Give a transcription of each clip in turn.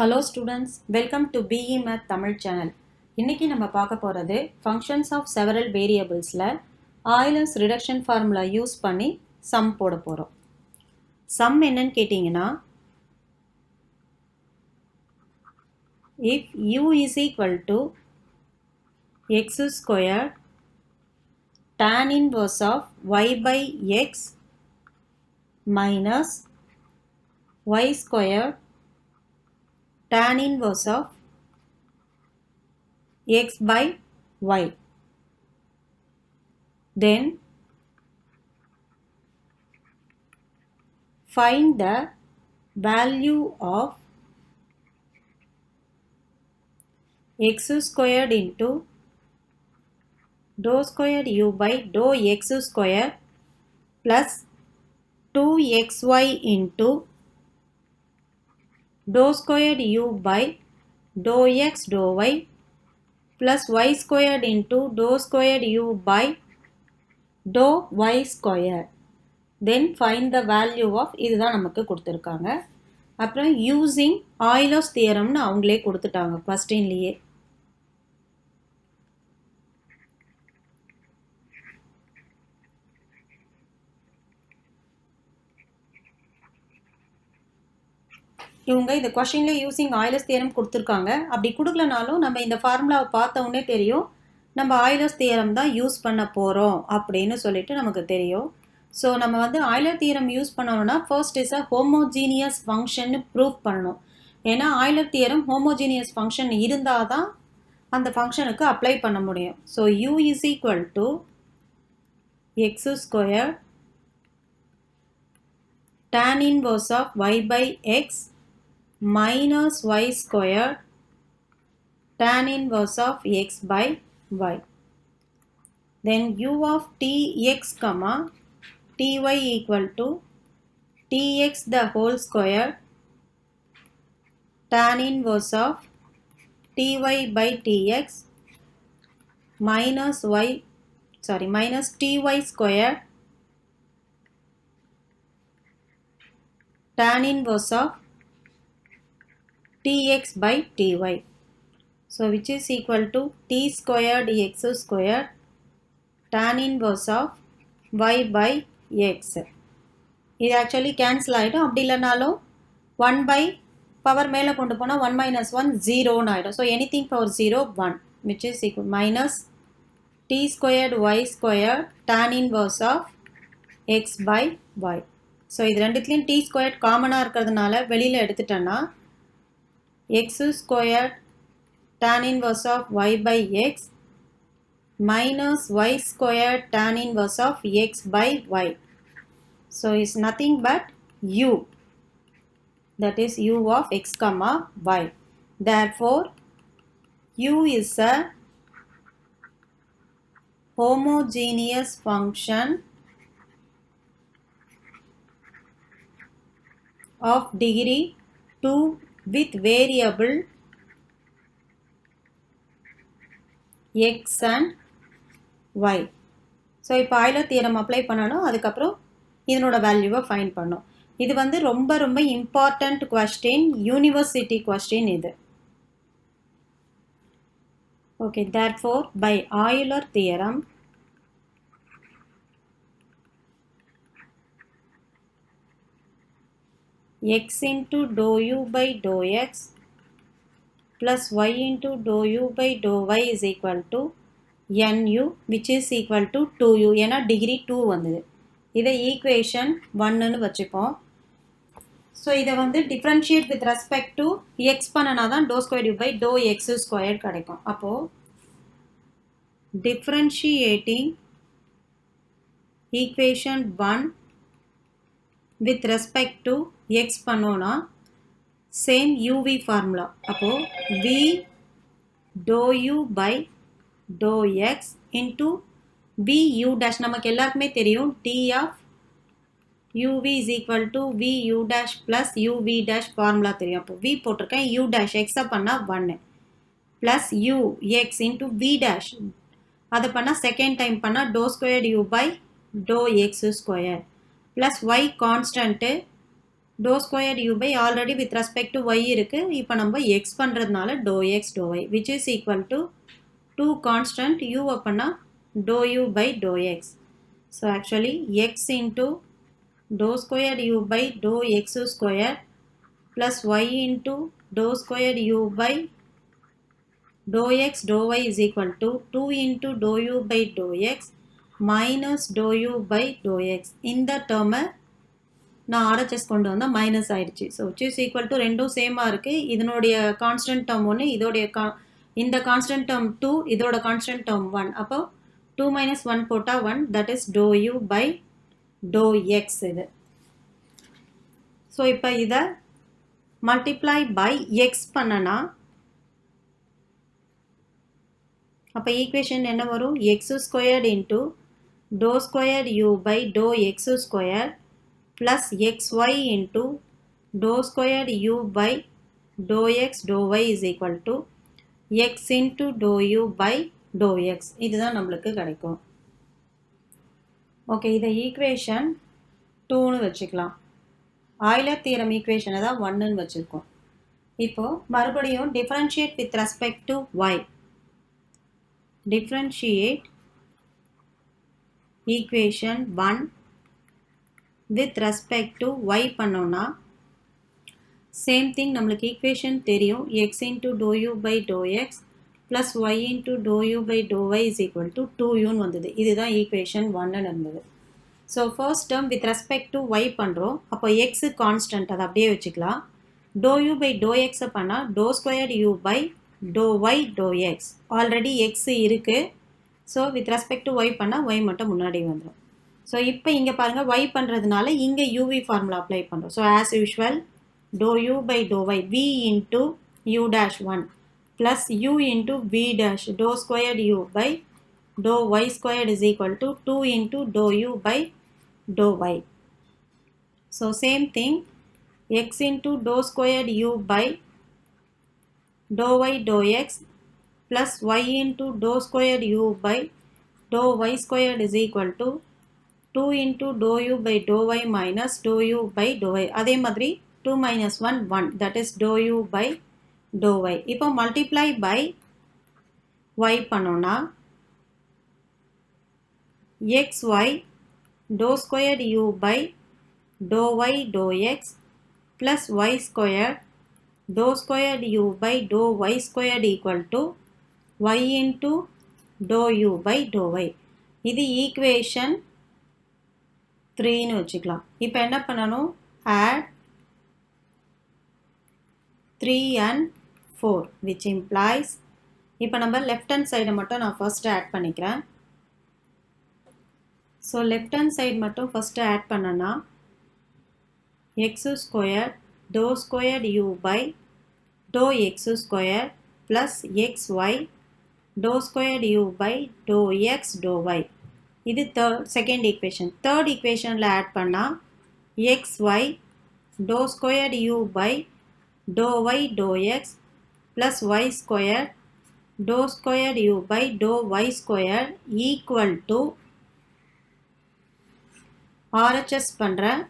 Hello students, welcome to BE Math Tamil channel. இன்னைக்கு நம்ம பார்க்க போறது functions of several variablesல Euler's reduction formula use பண்ணி sum போட போறோம். sum என்னன்னு கேட்டிங்கன்னா if u is equal to x squared tan inverse of y by x minus y squared tan inverse of x by y, then find the value of x squared into dou squared u by dou x squared plus 2xy into dou squared u by dou x dou y plus y squared into dou squared u by dou y squared. Then find the value of இதுதான் நமக்கு கொடுத்திருக்காங்க. அப்புறம் using Euler's theoremனு அவங்களே கொடுத்துட்டாங்க questionலயே. இவங்க இந்த கொஸ்டின்ல using Euler's theorem கொடுத்துருக்காங்க. அப்படி கொடுக்கலனாலும் நம்ம இந்த ஃபார்முலாவை பார்த்த உடனே தெரியும் நம்ம Euler's தியரம் தான் யூஸ் பண்ண போகிறோம் அப்படின்னு சொல்லிட்டு நமக்கு தெரியும். ஸோ நம்ம வந்து Euler தியரம் யூஸ் பண்ணணும்னா first is a homogeneous function prove பண்ணணும். ஏன்னா Euler தியரம் ஹோமோஜீனியஸ் ஃபங்க்ஷன் இருந்தால் தான் அந்த ஃபங்க்ஷனுக்கு அப்ளை பண்ண முடியும். So u is equal to X square tan inverse of y by x minus y squared tan inverse of x by y. Then u of tx comma ty equal to tx the whole square tan inverse of ty by tx minus ty square tan inverse of tx by ty. So which is equal to t squared x squared tan inverse of y by x. இது actually cancel ஆகிடும். அப்படி இல்லைனாலும் 1 by power மேலே கொண்டு போனால் 1 minus 1 0 ஆகிடும். So anything power 0 1 which is equal minus t squared y squared tan inverse of x by y. So இது ரெண்டுத்துலேயும் t squared காமனாக இருக்கிறதுனால வெளியில் எடுத்துட்டேன்னா x squared tan inverse of y by x minus y squared tan inverse of x by y. So it's nothing but u, that is u of x comma y. Therefore u is a homogeneous function of degree 2 with variable x and y. So இப்போ Euler theorem apply பண்ணணும். அதுக்கப்புறம் இதனோட வேல்யூவை find பண்ணணும். இது வந்து ரொம்ப ரொம்ப இம்பார்ட்டண்ட் கொஸ்டின், யூனிவர்சிட்டி கொஸ்டின் இது. Okay, therefore by Euler theorem x into dou u by dou x plus y into dou u by dou y is equal to nu which is equal to 2u. ஏன்னா degree 2 வந்தது. இதை equation 1ன்னு வச்சுப்போம். So இதை வந்து differentiate with respect to x பண்ணனா தான் டோ square u by டோ எக்ஸ் ஸ்கொயர் கிடைக்கும். அப்போது differentiating equation 1 with respect to x பண்ணோன்னா சேம் uv ஃபார்முலா. அப்போது v dou u by dou x into v u dash நமக்கு எல்லாருக்குமே தெரியும் d of uv is equal to v u dash plus uv dash formula தெரியும். அப்போ v போட்டிருக்கேன், u dash x பண்ணால் 1 plus u x into v dash அதை பண்ணால் second time பண்ணால் dou squared u by dou x square plus y constant dou squared u by already with respect to y இருக்கு. இப்போ நம்ம x பண்றதுனால dou x dou y which is equal to 2 constant u அப்பனா dou u by dou x. So actually x into dou squared u by dou x square plus y into dou squared u by dou x dou y is equal to 2 into dou u by dou x minus dou u by dou x. இந்த term நான் RHS கொண்டு வந்தா minus ஆயிடுச்சு. So which is equal to ரெண்டும் சேமாக இருக்குது. இதனுடைய constant term ஒன்று, இதோடைய இந்த கான்ஸ்டன்ட் டேர்ம் 2, இதோட கான்ஸ்டன்ட் டேர்ம் 1. அப்போ 2 minus 1 போட்டால் 1, that is dou u by dou x இது. ஸோ இப்போ இதை மல்டிப்ளை பை எக்ஸ் பண்ணனா அப்போ ஈக்குவேஷன் என்ன வரும்? X squared into dou squared u by dou x square plus xy into dou squared u by dou x dou y is equal to x into dou u by dou x. இதுதான் நம்மளுக்கு கிடைக்கும். Okay, இதை equation 2ன்னு வச்சுக்கலாம். Euler theorem ஈக்குவேஷனை தான் 1ன்னு வச்சுருக்கோம். இப்போது மறுபடியும் differentiate with respect to y. Differentiate equation 1 with respect to y பண்ணோம்னா சேம் திங் நம்மளுக்கு ஈக்குவேஷன் தெரியும். x into dou u by dou x plus y into dou u by dou y is equal to 2uன்னு வந்தது. இதுதான் equation 1ன்னு இருந்தது. So first term with respect to y பண்ணுறோம். அப்போ x constant, அதை அப்படியே வச்சுக்கலாம். dou u by dou x பண்ணால் dou squared u by dou y dou x. Already x இருக்குது. So with respect to y பண்ணால் y மட்டும் முன்னாடி வந்துடும். ஸோ இப்போ இங்கே பாருங்கள், y பண்ணுறதுனால இங்கே uv ஃபார்முலா அப்ளை பண்ணுறோம். So as usual dou u by dou y v into u dash 1 plus u into v dash dou squared u by dou y squared is equal to 2 into dou u by dou y. So same thing, x into dou squared u by dou y dou x plus y into dou squared u by dou y squared is equal to 2 into dou u by dou y minus dou u by dou y. அதே மாதிரி 2 minus 1 1, that is dou u by dou y. இப்போ multiply by y பண்ணோம்னா xy dou squared u by dou y dou x plus y squared dou squared u by dou y squared equal to y into dou u by dou y. இது equation 3ன்னு வச்சுக்கலாம். இப்போ என்ன பண்ணணும்? add 3 and 4 which implies, இப்போ நம்ம left hand சைடை மட்டும் நான் ஃபர்ஸ்ட்டு ஆட் பண்ணிக்கிறேன். ஸோ லெஃப்ட் ஹேண்ட் சைடு மட்டும் ஃபஸ்ட்டு ஆட் பண்ணனா x square dou squared u by dou x square plus xy dou squared u by dou x dou y. இது second equation. Third ஈக்குவேஷனில் add பண்ணால் xy dou squared u by dou y dou x plus y squared dou squared u by dou y squared equal to RHS பண்ணுறேன்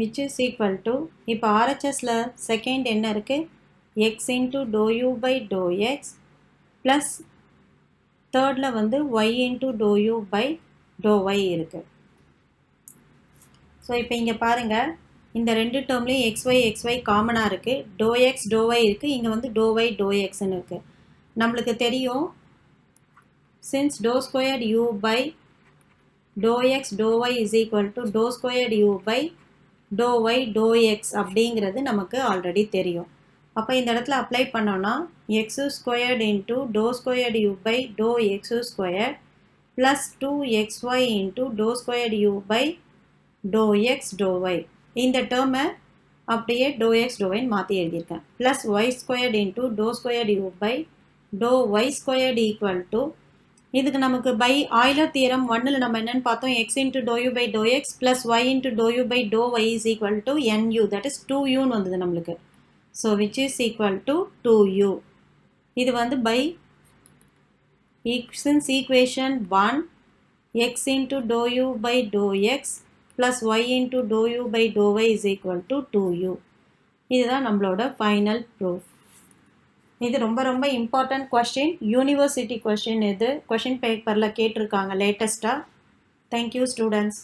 which is equal to, இப்போ RHSல second என்ன இருக்குது? x into dou u by dou x plus தேர்டில் வந்து y into dou u by dou y இருக்குது. So இப்போ இங்கே பாருங்கள், இந்த ரெண்டு டேர்ம்லேயும் xy காமனாக இருக்குது. dou x dou y இருக்குது, இங்கே வந்து dou y dou xன்னு இருக்குது. நம்மளுக்கு தெரியும் since dou squared u by dou x dou y is equal to dou squared u by dou y dou x அப்படிங்கிறது நமக்கு ஆல்ரெடி தெரியும். அப்போ இந்த இடத்துல அப்ளை பண்ணோன்னா x squared into dou squared u by dou x squared plus 2xy into dou squared u by dou x dou y. இந்த டேர்மை அப்படியே dou x dou y மாற்றி எழுதியிருக்கேன். plus y squared into dou squared u by dou y squared equal to, இதுக்கு நமக்கு by Euler theorem 1ல் நம்ம என்னன்னு பார்த்தோம்? x into dou u by dou x plus y into dou u by dou y is equal to nu, that is 2uன்னு வந்தது நம்மளுக்கு. So which is equal to 2u. இது வந்து by since equation 1 x into dou u by dou x plus y into dou u by dou y is equal to 2u. இதுதான் நம்மளோட final proof. இது ரொம்ப ரொம்ப important question, university question. இது question பேப்பரில் கேட்டிருக்காங்க லேட்டஸ்ட்டாக. Thank you students.